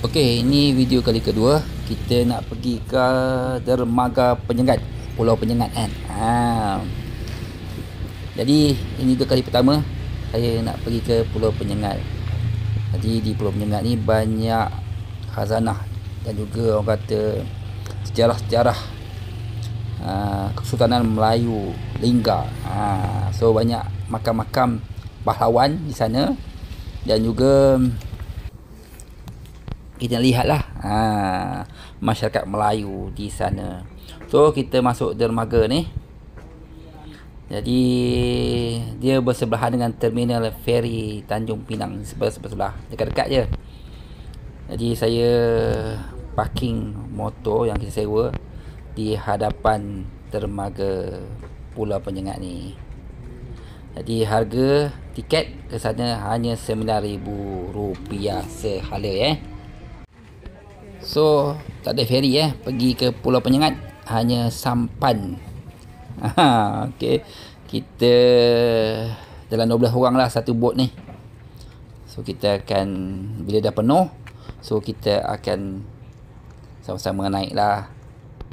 Okey, ini video kali kedua kita nak pergi ke dermaga Penyengat, Pulau Penyengat kan. Jadi ini tu kali pertama saya nak pergi ke Pulau Penyengat. Jadi di Pulau Penyengat ni banyak khazanah dan juga orang kata sejarah-sejarah Kesultanan Melayu Linggar. So banyak makam-makam pahlawan di sana dan juga kita lihatlah masyarakat Melayu di sana. So kita masuk dermaga ni. Jadi dia bersebelahan dengan terminal feri Tanjung Pinang, sebelah dekat-dekat je. Jadi saya parking motor yang kita sewa di hadapan dermaga Pulau Penyengat ni. Jadi harga tiket ke sana hanya RM9,000 sehala So tak ada feri pergi ke Pulau Penyengat, hanya sampan. Okey, kita dalam 12 orang lah satu bot ni. So kita akan, bila dah penuh, so kita akan sama-sama naik lah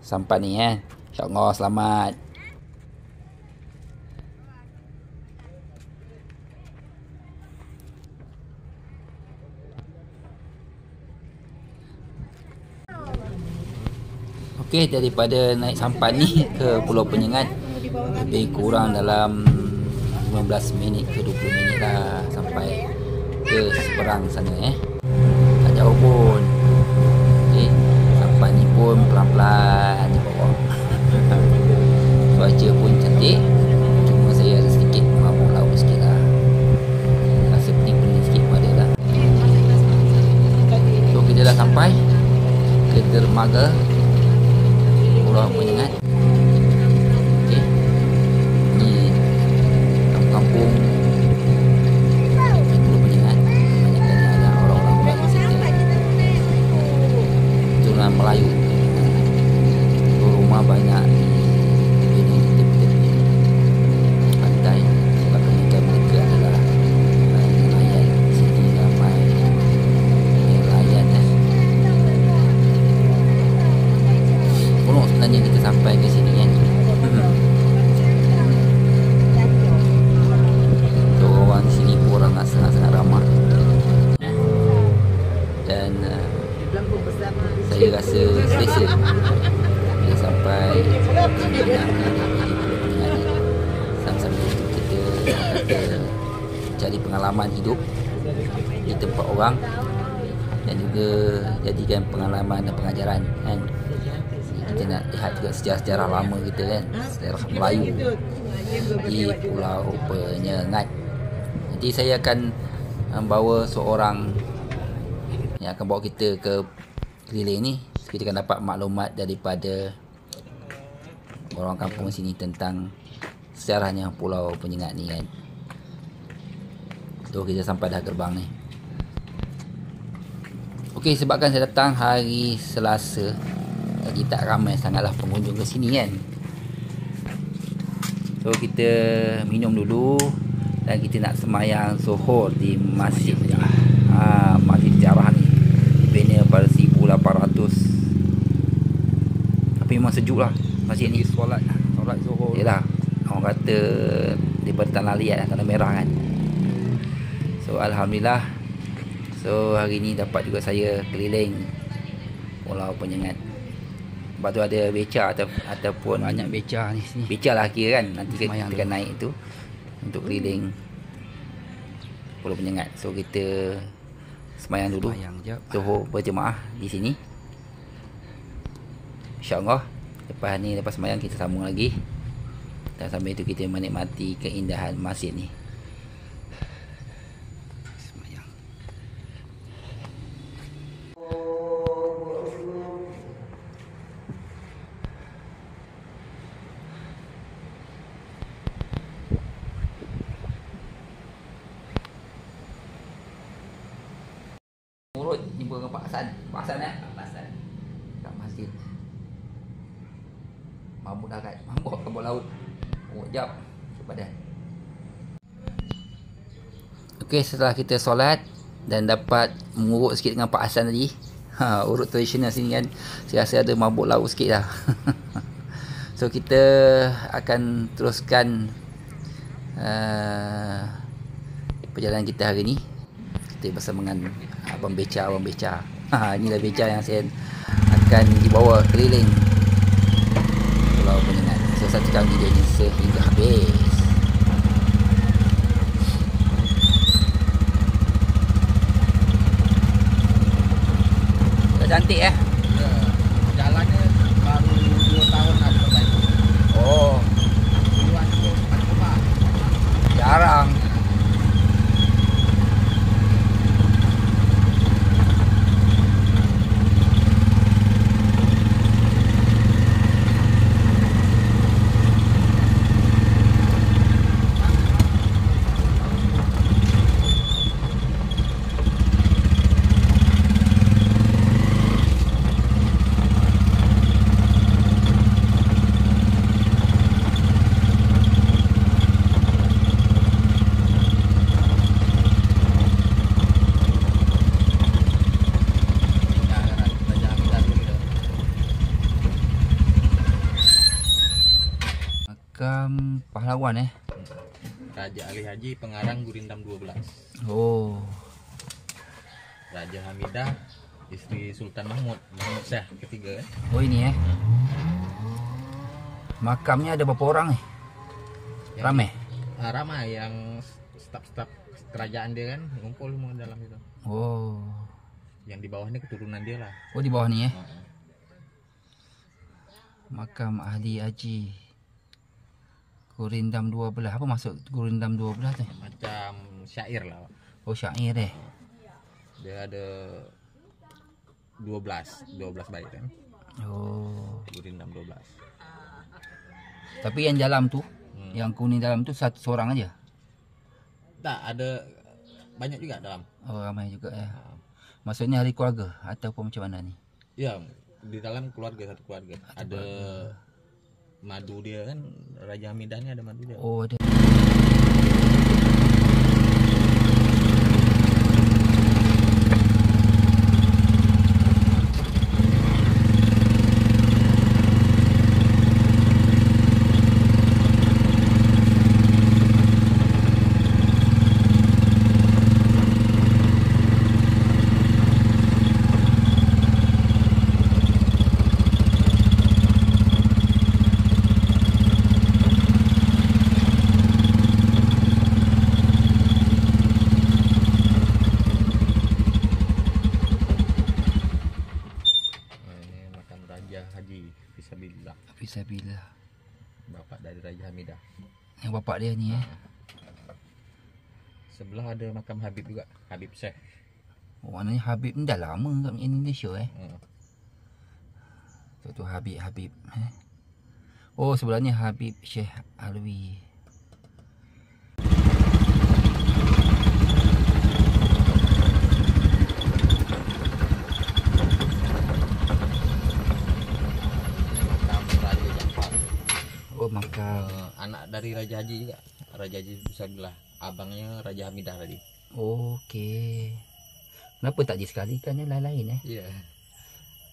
sampan ni InsyaAllah selamat. Okey, daripada naik sampan ni ke Pulau Penyengat lebih kurang dalam 15 minit ke 20 minit lah sampai ke seberang sana tak jauh pun. Okey, sampan ni pun pelan-pelan di bawah. Cuaca pun cantik, cuma saya ada sedikit mabuk laut sikit lah, rasa pening-pening sikit pun ada lah. So kita dah sampai ke dermaga Pulau Penyengat. Okey, ni kampung-kampung di Pulau Penyengat. Banyaknya ada orang-orang Melayu situ, keturunan Melayu. Rumah banyak di tepi-tepi pantai. Sebab kebanyakan mereka adalah nelayan. Sini ramai nelayan sebenarnya kita sampai ke sini orang di sini pun orang sangat-sangat ramah dan saya rasa selesa bila sampai sambil itu kita cari pengalaman hidup di tempat orang dan juga jadikan pengalaman dan pengajaran kita nak lihat juga sejarah-sejarah lama kita sejarah Melayu di Pulau Penyengat. Nanti saya akan membawa seorang yang akan bawa kita ke keliling ni. Kita akan dapat maklumat daripada orang kampung sini tentang sejarahnya Pulau Penyengat ni So kita sampai dah gerbang ni. Okey, sebabkan saya datang hari Selasa, jadi tak ramai sangatlah pengunjung ke sini So kita minum dulu dan kita nak semayang Zuhur di masjid masjid sejarah ni, dibina pada 1800. Tapi memang sejuk lah masjid ni. Solat Zuhur yalah, orang kata daripada tanah liat, tanah merah So Alhamdulillah, so hari ni dapat juga saya keliling Pulau Penyengat. Lepas tu ada beca ataupun banyak beca ni sini. Beca lah kira nanti kita akan naik tu untuk keliling Pulau Penyengat. So kita semayang dulu, Zuhur berjemaah di sini. InsyaAllah lepas semayang kita sambung lagi. Dan sambil itu kita menikmati keindahan masjid ni. Urut jumpa dengan Pak Hasan. Pak Hasan kat masjid. Mabuk dah kat bawah laut. Jap badan. Okey, setelah kita solat dan dapat mengurut sikit dengan Pak Hasan tadi, urut tradisional sini kan. Saya rasa ada mabuk laut sikit lah. So kita akan teruskan perjalanan kita hari ni. Kita bersama dengan Abang Beca. Inilah beca yang saya akan dibawa keliling Pulau Penyengat. So saksikan video ini sehingga habis. Cantik ya. Jalannya baru 2 tahun ada perbaikan. Oh, Duluan itu coba. jarang. Makam pahlawan Raja Ali Haji pengarang Gurindam 12. Oh, Raja Hamidah istri Sultan Mahmud Syah ketiga. oh ini makamnya ada berapa orang Ramai? Ramai yang staf-staf kerajaan dia kan ngumpul semua dalam itu. Oh, Yang di bawahnya keturunan dia lah. oh di bawah ni Makam Ahli Haji Gurindam 12. Apa maksud Gurindam 12 tu? Macam syair lah. Oh, syair Dia ada 12 bait kan. Oh, Gurindam 12. tapi yang dalam tu, yang kuning dalam tu satu seorang aja. Tak ada banyak juga dalam. Oh, ramai juga ya. Maksudnya ahli keluarga ataupun macam mana ni? Ya, di dalam keluarga satu keluarga. Ada madu dia kan, Raja Hamidah ni ada madu dia. Oh, ada. Fisabilillah. Bapak dari Raja Hamidah. Yang bapak dia ni Sebelah ada makam Habib juga, Habib Syekh. Oh, maknanya Habib ni dah lama kat Indonesia Tu Habib Oh, sebelahnya Habib Syekh Alwi. Makam anak dari Raja Haji juga. Raja Haji Fisabilillah, abangnya Raja Hamidah tadi. Okey. Kenapa tak disekalikan yang lain-lain Iya.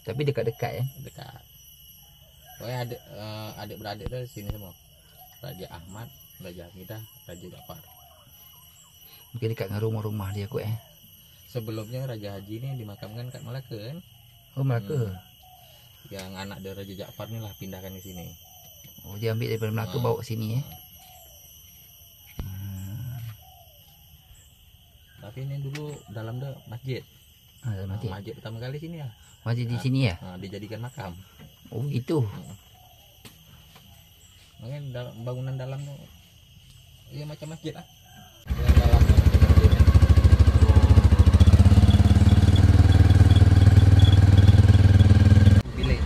Tapi dekat-dekat Dekat. Pokoknya adik beradik dari sini semua. Raja Ahmad, Raja Hamidah, Raja Jafar. Mungkin dekat dengan rumah-rumah dia kot Sebelumnya Raja Haji ni dimakamkan kat Melaka kan. Oh, Melaka. Yang anak dari Raja Jafar ni lah pindahkan ke sini. Oh, dia ambil daripada Melaka bawa ke sini Tapi ini dulu dalam dia masjid. Masjid. Masjid pertama kali sini lah. Masjid di sini Dijadikan makam. Oh, gitu. Makanya bangunan dalam tu ya macam masjid lah. Yang dalamnya macam masjid. Bilik.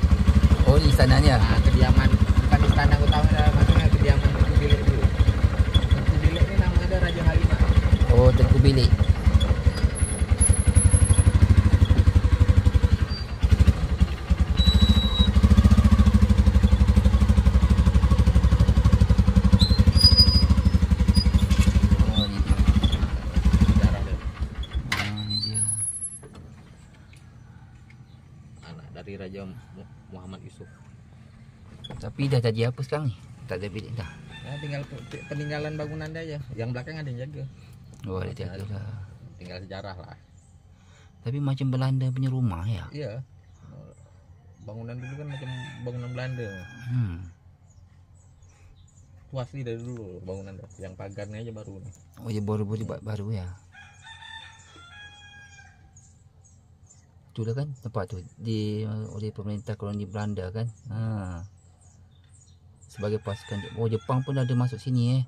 Oh, di istananya. Kediaman, bukan istana utama, maksudnya kediaman Tengku Bilik dulu. Tengku Bilik ni nama ada Raja Halimah. Oh, Tengku Bilik. anak dari Raja Muhammad Yusuf. Tapi dah jadi apa sekarang ni? Tak ada bilik dah. Ya, tinggal peninggalan bangunan dia aja. Yang belakang ada yang jaga. Oh, ada jaga dah. Tinggal sejarah lah. Tapi macam Belanda punya rumah ya? Iya. Bangunan dulu kan macam bangunan Belanda. Itu asli dari dulu bangunan dia. Yang pagarnya aja baru nih. Oh, ya baru-baru dibuat baru ya. Itu dah kan tempat tu oleh pemerintah koloni Belanda kan. Sebagai pasukan. Oh, Jepang pun ada masuk sini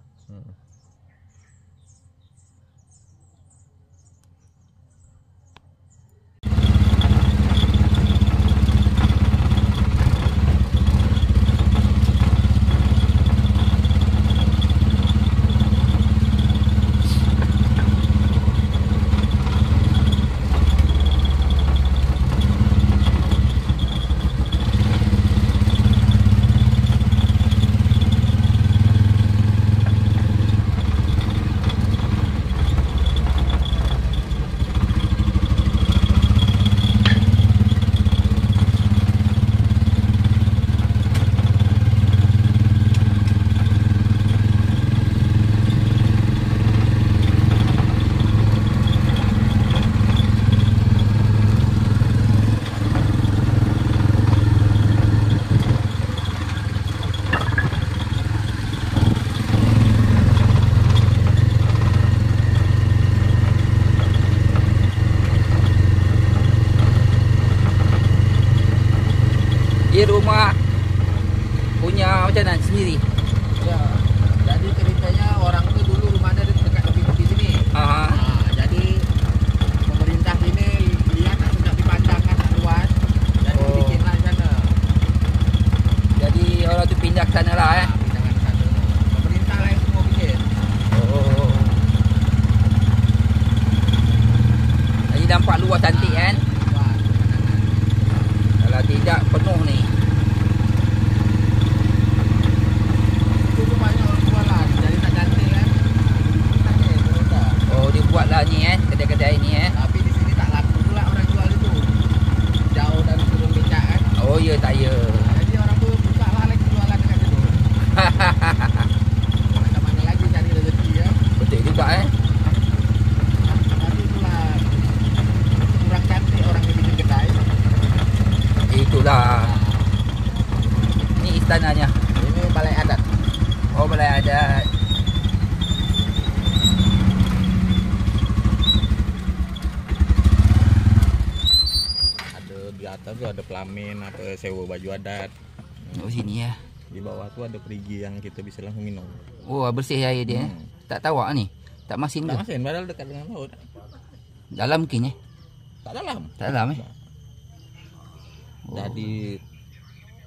Dia rumah punya macam mana sendiri? Ya. Jadi ceritanya orang itu dulu rumahnya dekat tepi sini. Jadi pemerintah sini lihat sudah dipandang kan luas. Jadi bikinlah sana. Jadi orang tu pindah ke sana lah Pindah ke sana. Pemerintah lah yang semua bikin. Jadi nampak luas cantik kan? Wah, Kalau tidak penuh ni. itu rumahnya orang jualan. Jadi tak cantik kan? Oh, dia buat lah ni kedai-kedai ni Tapi di sini tak laku pula orang jual itu. Jauh dari Surung Becak kan. Oh ya, tak ya. Jadi orang tu buka lah lagi jualan dekat situ. Mana-mana lagi cari rezeki ya. Betul juga Tapi itulah kurang cantik orang yang bikin kedai. Itulah. Ni istananya. Ini balai adat. Oh, balai adat. Ada di atas tuh ada pelamin apa sewa baju adat. Oh, sini ya. Di bawah tuh ada perigi yang kita bisa langsung minum. Oh, bersih air dia. Tak tawak ni. Tak masin Tak ke? masin padahal dekat dengan laut. Dalam mungkin Tak dalam. Tak dalam Dah di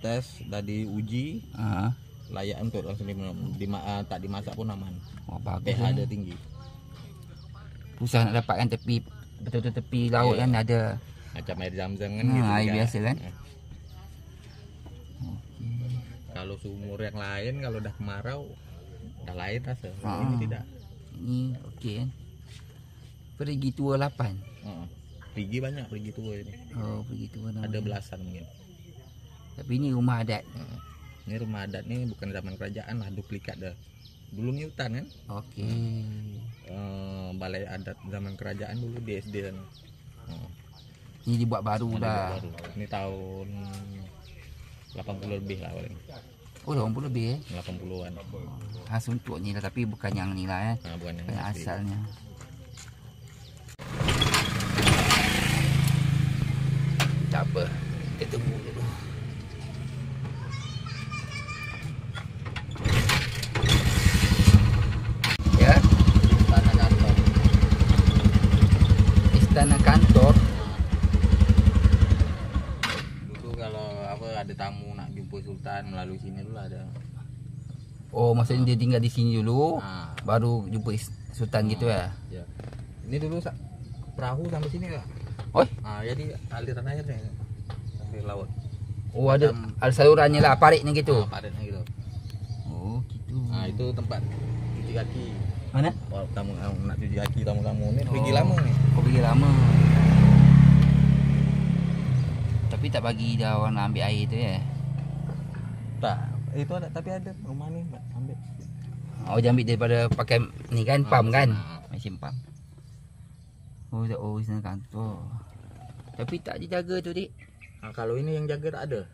tes, dah diuji layak untuk langsung diminum. Tak dimasak pun aman. Oh, bagus. pH dia tinggi. Susah nak dapatkan tepi betul-betul tepi laut kan ada. Macam air zam-zam kan gitu. Air juga. biasa kan. Kalau sumur yang lain kalau dah kemarau dah lain rasa. Ini tidak. Ini okey kan. Perigi tua 8. Perigi banyak, perigi tua ini. Oh, pergi tua namanya. Ada belasan mungkin. Tapi ini rumah adat. Ini rumah adat ni bukan zaman kerajaan lah, duplikat dah. Dulu ni hutan kan. Okey. Balai adat zaman kerajaan dulu di SD sana. Ini dibuat baru Ada dah. baru. Ini tahun 80 lebih lah paling. Oh, 80 lebih 80-an. Khas untuk ni lah tapi bukan yang ni lah Bukan yang Bukan asli. asalnya. Tak apa. Kita tunggu dulu. Ya, Istana kantor. istana kantor. Dulu kalau apa ada tamu nak jumpa sultan melalui sini dulu ada. Oh, maksudnya dia tinggal di sini dulu, Ah. baru jumpa sultan gitu ya. Ya. Ini dulu perahu sampai sini kak. Oh, Jadi aliran airnya sampai laut. oh ada salurannya lah, paritnya gitu. Padatnya gitu. Oh, gitu. Itu tempat cuci kaki. Mana? Kalau tamu nak cuci kaki tamu-tamu ini pergi Oh. lama nih. Kau pergi lama. Tapi Tapi tak bagi dah orang nak ambil air tu ya. Tak, itu ada, tapi ada rumah ni ambil. Oh, dia ambil daripada pakai ni kan, pam kan? Mesin pam. Oh, sana kantor. Tapi tak dijaga tu, Dik. Kalau ini yang jaga tak ada.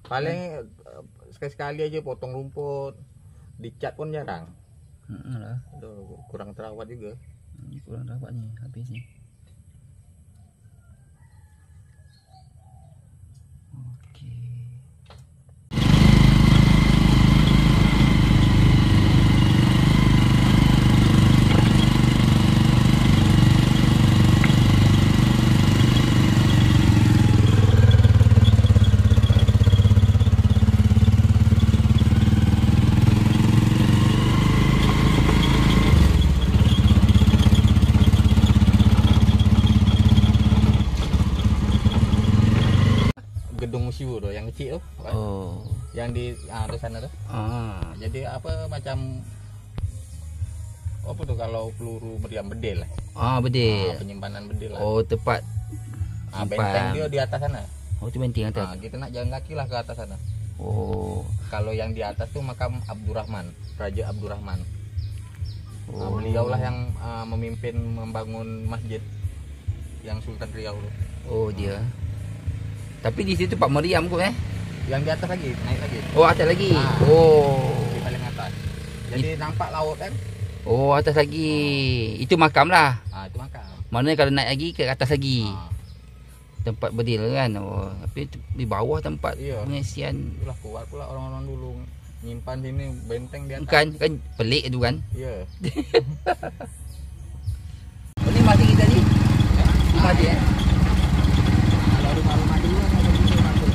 Paling sekali-sekali aja potong rumput. Dicat pun jarang. Lah. Kurang terawat juga. Kurang dapat ni habis ni. Gedung museum tu yang kecil tu. Oh. Yang di sana tu. Jadi apa macam apa tu kalau peluru meriam bedil lah. Bedil. Penyimpanan bedil lah. Oh, tempat benteng dia di atas sana. Oh, tu benteng atas. Kita nak jalan kaki lah ke atas sana. Oh. Kalau yang di atas tu makam Abdurrahman, Raja Abdurrahman. Beliau lah yang memimpin membangun masjid yang Sultan Riau tu. Oh, dia. Tapi di situ Pak Meriam kot Yang di atas lagi, naik lagi. Oh, atas lagi. Oh. Di paling atas. Jadi nampak laut kan? Oh, atas lagi. Itu makam lah. Itu makam. Maknanya kalau naik lagi ke atas lagi. Tempat berdil kan. Oh, tapi di bawah tempat pengisian. Itulah kuat pula orang-orang dulu nyimpan sini benteng di atas. Kan pelik tu kan. Iya. Ini masih kita ni. Rumah dia. Kalau rumah-rumah dulu kan ada di sini masuk.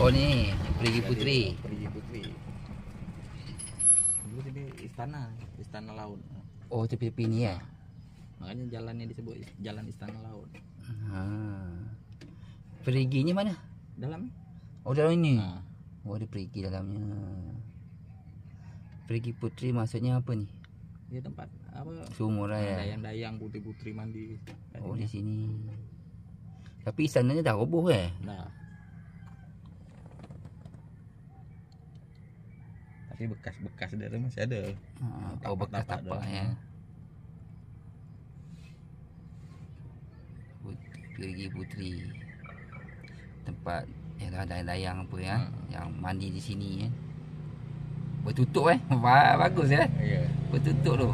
Oh ni, Perigi Putri. Perigi Putri. Dulu jadi istana laut. Oh, tepi-tepi ni ya. Makanya jalannya disebut Jalan Istana Laut. Periginya mana? Dalam. Oh, dalam ini. Oh, ada perigi dalamnya. Perigi Putri maksudnya apa ni? Ya tempat apa? Sumur ya. Dayang-dayang putri-putri mandi. Oh, di sini. Tapi istananya dah roboh Dah. Tapi bekas-bekas dari masih ada. Oh, bekas tapak ya. Perigi Putri. Tempat yang dayang-dayang apa ya, yang mandi di sini kan. Bertutup bagus ya. Ya. Bertutup tu.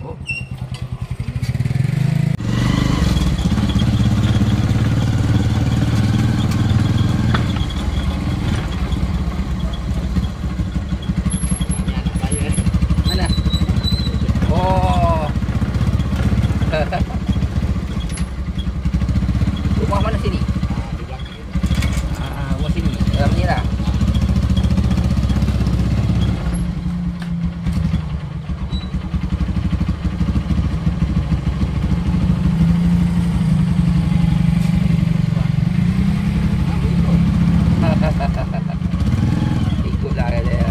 Oh. Mana? Oh. Rumah mana sini? Di belakang ini. Rumah sini. Dalam ni lah. Ikutlah dia.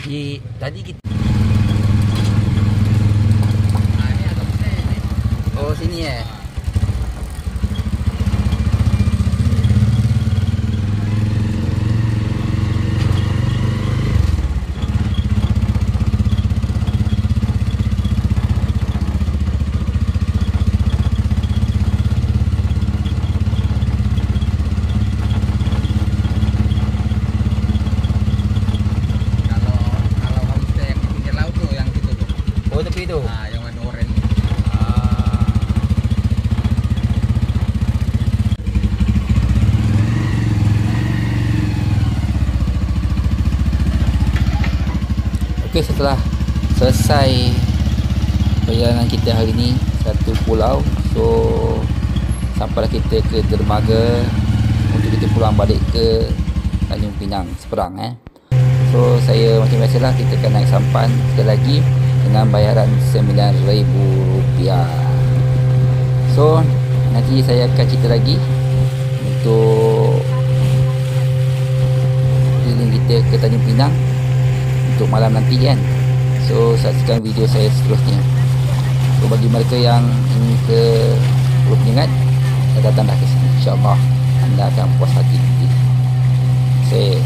Tadi kita Ini agak besar ni. oh sini Kalau homestay yang di pinggir laut tuh yang gitu tuh. Oh tepi tu. Nah, yang warna oranye. Okey, setelah selesai perjalanan kita hari ni satu pulau, so sampailah kita ke dermaga untuk kita pulang balik ke Tanjung Pinang seberang So saya macam biasalah, kita akan naik sampan sekali lagi dengan bayaran RM9,000. So nanti saya akan cerita lagi untuk keliling kita ke Tanjung Pinang untuk malam nanti kan. So saksikan video saya seterusnya. So bagi mereka yang ingin ke Pulau Penyengat, saya datanglah ke sini, InsyaAllah anda akan puas hati. Saya